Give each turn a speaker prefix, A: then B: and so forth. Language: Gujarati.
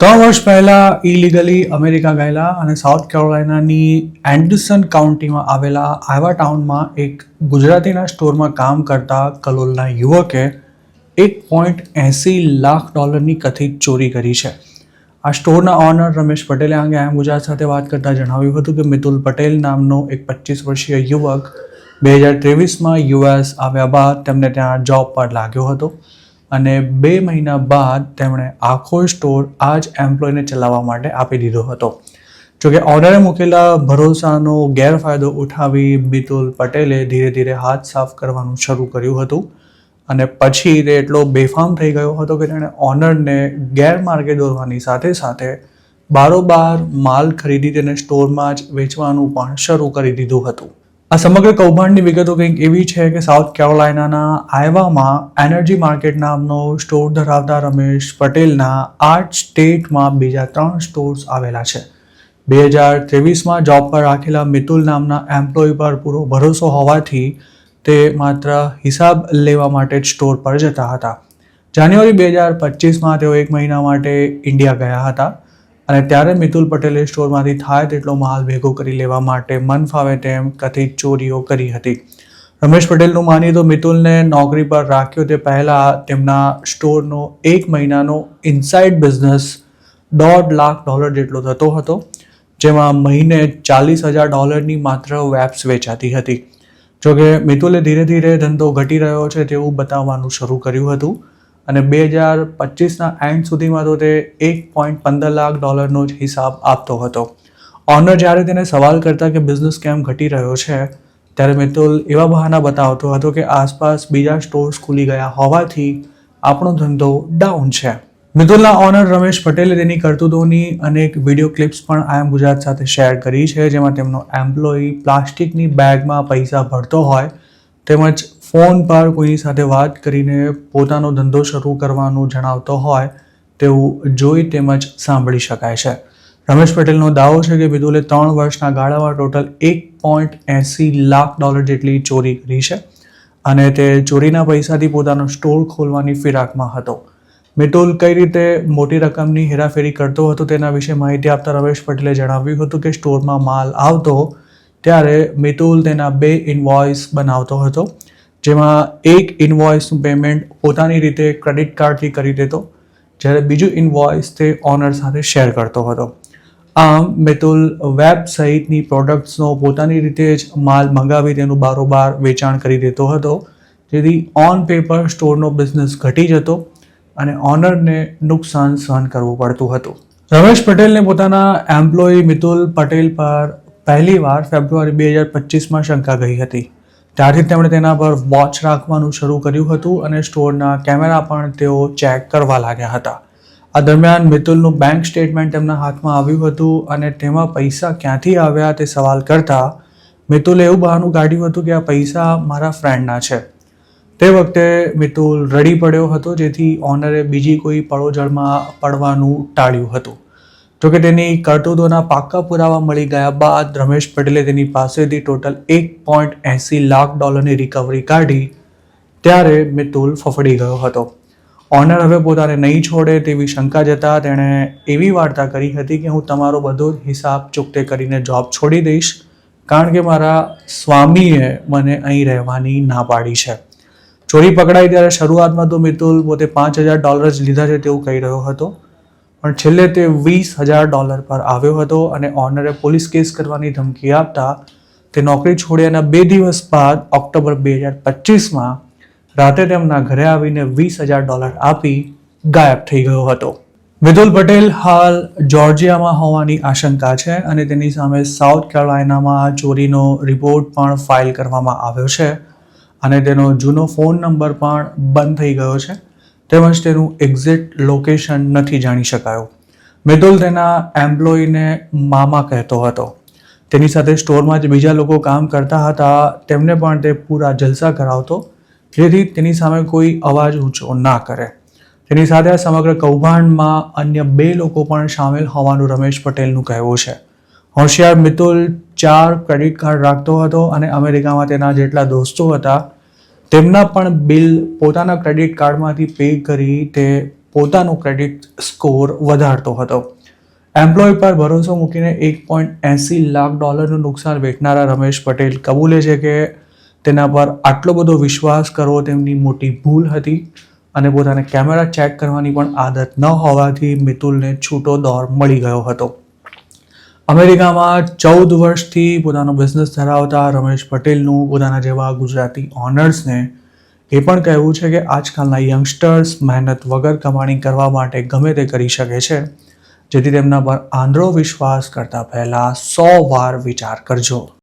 A: 3 વર્ષ પહેલા ઇલીગલી અમેરિકા ગયેલા અને સાઉથ કેરોલાઇનાની એન્ડરસન કાઉન્ટીમાં આવેલા આવા ટાઉનમાં એક ગુજરાતીના સ્ટોરમાં કામ કરતા કલોલના યુવકે $1.80 લાખ કથિત ચોરી કરી છે. આ સ્ટોરના ઓનર રમેશ પટેલે આ અંગે ગુજરાત સાથે વાત કરતા જણાવ્યું હતું કે મિતુલ પટેલ નામનો એક 25 વર્ષીય યુવક 2023માં યુએસ આવ્યા બાદ તેમને ત્યાં જોબ પર લાગ્યો હતો અને 2 મહિના બાદ તેમણે આખો સ્ટોર આ જ એમ્પ્લોયને ચલાવવા માટે આપી દીધો હતો. જોકે ઓનરે મૂકેલા ભરોસાનો ગેરફાયદો ઉઠાવી મિતુલ પટેલે ધીરે ધીરે હાથ સાફ કરવાનું શરૂ કર્યું હતું અને પછી તે એટલો બેફામ થઈ ગયો હતો કે તેણે ઓનરને ગેરમાર્ગે દોરવાની સાથે સાથે બારોબાર માલ ખરીદી તેને સ્ટોરમાં જ વેચવાનું પણ શરૂ કરી દીધું હતું. આ સમગ્ર કૌભાંડની વિગતો કંઈક એવી છે કે સાઉથ કેરોલાઇનાના આયવામાં એનર્જી માર્કેટ નામનો સ્ટોર ધરાવતા રમેશ પટેલના 8 સ્ટેટમાં બીજા 3 સ્ટોર્સ આવેલા છે. 2023માં જોબ પર રાખેલા મિતુલ નામના એમ્પ્લોય પર પૂરો ભરોસો હોવાથી તે માત્ર હિસાબ લેવા માટે જ સ્ટોર પર જતા હતા. જાન્યુઆરી 2025માં તેઓ 1 મહિના માટે ઇન્ડિયા ગયા હતા અને ત્યારે મિતુલ પટેલે સ્ટોરમાંથી થાય તેટલો માલ ભેગો કરી લેવા માટે મન ફાવે તેમ કથિત ચોરીઓ કરી હતી. રમેશ પટેલનું માનીએ તો મિતુલને નોકરી પર રાખ્યો તે પહેલાં તેમના સ્ટોરનો 1 મહિનાનો ઇનસાઇડ બિઝનેસ $1.5 લાખ જેટલો થતો હતો, જેમાં મહિને $40,000 માત્ર વેબ્સ વેચાતી હતી. જોકે મિતુલે ધીરે ધીરે ધંધો ઘટી રહ્યો છે તેવું બતાવવાનું શરૂ કર્યું હતું અને 2025ના એન્ડ સુધીમાં તો તે $1.15 લાખનો જ હિસાબ આપતો હતો. ઓનર જ્યારે તેને સવાલ કરતા કે બિઝનેસ કેમ ઘટી રહ્યો છે ત્યારે મિતુલ એવા બહાના બતાવતો હતો કે આસપાસ બીજા સ્ટોર્સ ખુલી ગયા હોવાથી આપણો ધંધો ડાઉન છે. મિતુલના ઓનર રમેશ પટેલે તેની કરતૂતોની અનેક વિડીયો ક્લિપ્સ પણ આમ ગુજરાત સાથે શેર કરી છે, જેમાં તેમનો એમ્પ્લોય પ્લાસ્ટિકની બેગમાં પૈસા ભરતો હોય તેમજ ફોન પર કોઈની સાથે વાત કરીને પોતાનો ધંધો શરૂ કરવાનું જણાવતો હોય તેવું જોઈ તેમજ સાંભળી શકાય છે. રમેશ પટેલનો દાવો છે કે મિતુલે 3 વર્ષના ગાળામાં ટોટલ $1.80 લાખ જેટલી ચોરી કરી છે અને તે ચોરીના પૈસાથી પોતાનો સ્ટોર ખોલવાની ફિરાકમાં હતો. મિતુલ કઈ રીતે મોટી રકમની હેરાફેરી કરતો હતો તેના વિશે માહિતી આપતા રમેશ પટેલે જણાવ્યું હતું કે સ્ટોરમાં માલ આવતો ત્યારે મિતુલ તેના 2 ઇનવોઇસ બનાવતો હતો, જેમાં એક ઇનવોઇસનું પેમેન્ટ પોતાની રીતે ક્રેડિટ કાર્ડથી કરી દેતો જ્યારે બીજું ઇનવોઇસ તે ઓનર સાથે શેર કરતો હતો. આમ મિતુલ વેબ સહિતની પ્રોડક્ટ્સનો પોતાની રીતે જ માલ મંગાવી તેનું બારોબાર વેચાણ કરી દેતો હતો, જેથી ઓન પેપર સ્ટોરનો બિઝનેસ ઘટી જતો અને ઓનરને નુકસાન સહન કરવું પડતું હતું. રમેશ પટેલને પોતાના એમ્પ્લોય મિતુલ પટેલ પર પહેલીવાર ફેબ્રુઆરી 2025માં શંકા ગઈ હતી. ત્યારથી તેમણે તેના પર વોચ રાખવાનું શરૂ કર્યું હતું અને સ્ટોરના કેમેરા પણ તેઓ ચેક કરવા લાગ્યા હતા. આ દરમિયાન મિતુલનું બેંક સ્ટેટમેન્ટ તેમના હાથમાં આવ્યું હતું અને તેમાં પૈસા ક્યાંથી આવ્યા તે સવાલ કરતા મિતુલે એવું બહાનું કાઢ્યું હતું કે આ પૈસા મારા ફ્રેન્ડના છે. તે વખતે મિતુલ રડી પડ્યો હતો, જેથી ઓનરે બીજી કોઈ પળોજળમાં પડવાનું ટાળ્યું હતું. જોકે તેની કરતૂતોના પાક્કા પુરાવા મળી ગયા બાદ રમેશ પટેલે તેની પાસેથી ટોટલ $1.80 લાખની રિકવરી કાઢી ત્યારે મિતુલ ફફડી ગયો હતો. ઓનર હવે પોતાને નહીં છોડે તેવી શંકા જતા તેણે એવી વાર્તા કરી હતી કે હું તમારો બધો હિસાબ ચૂકતે કરીને જોબ છોડી દઈશ, કારણ કે મારા સ્વામીએ મને અહીં રહેવાની ના પાડી છે. ચોરી પકડાઈ ત્યારે શરૂઆતમાં તો મિતુલ પોતે $5,000 જ લીધા છે તેવું કહી રહ્યો હતો, પણ છેલ્લે તે $20,000 પર આવ્યો હતો અને ઓનરે પોલીસ કેસ કરવાની ધમકી આપતા તે નોકરી છોડ્યાના 2 દિવસ બાદ ઓક્ટોબર 2025માં રાતે તેમના ઘરે આવીને $20,000 આપી ગાયબ થઈ ગયો હતો. મિતુલ પટેલ હાલ જોર્જિયામાં હોવાની આશંકા છે અને તેની સામે સાઉથ કેરોલાઇનામાં ચોરીનો રિપોર્ટ પણ ફાઇલ કરવામાં આવ્યો છે અને તેનો જૂનો ફોન નંબર પણ બંધ થઈ ગયો છે તેમજ તેનું એક્ઝેક્ટ લોકેશન નથી જાણી શકાયું. મિતુલ તેના એમ્પ્લોયને મામા કહેતો હતો. તેની સાથે સ્ટોરમાં જે બીજા લોકો કામ કરતા હતા તેમને પણ તે પૂરા જલસા કરાવતો, જેથી તેની સામે કોઈ અવાજ ઊંચો ના કરે. તેની સાથે આ સમગ્ર કૌભાંડમાં અન્ય 2 લોકો પણ સામેલ હોવાનું રમેશ પટેલનું કહેવું છે. હોશિયાર મિતુલ 4 ક્રેડિટ કાર્ડ રાખતો હતો અને અમેરિકામાં તેના જેટલા દોસ્તો હતા તેમના પણ બિલ પોતાના ક્રેડિટ કાર્ડમાંથી પે કરી તે પોતાનો ક્રેડિટ સ્કોર વધારતો હતો. એમ્પ્લોય પર ભરોસો મૂકીને $1.80 લાખ નુકસાન વેઠનારા રમેશ પટેલ કબૂલે છે કે તેના પર આટલો બધો વિશ્વાસ કરવો તેમની મોટી ભૂલ હતી અને પોતાને કેમેરા ચેક કરવાની પણ આદત ન હોવાથી મિતુલને છૂટો દોર મળી ગયો હતો. અમેરિકામાં 14 વર્ષથી પોતાનો બિઝનેસ ધરાવતા રમેશ પટેલનું પોતાના જેવા ગુજરાતી ઓનર્સને એ પણ કહેવું છે કે આજકાલના યંગસ્ટર્સ મહેનત વગર કમાણી કરવા માટે ગમે તે કરી શકે છે, જેથી તેમના પર આંધળો વિશ્વાસ કરતા પહેલા 100 વાર વિચાર કરજો.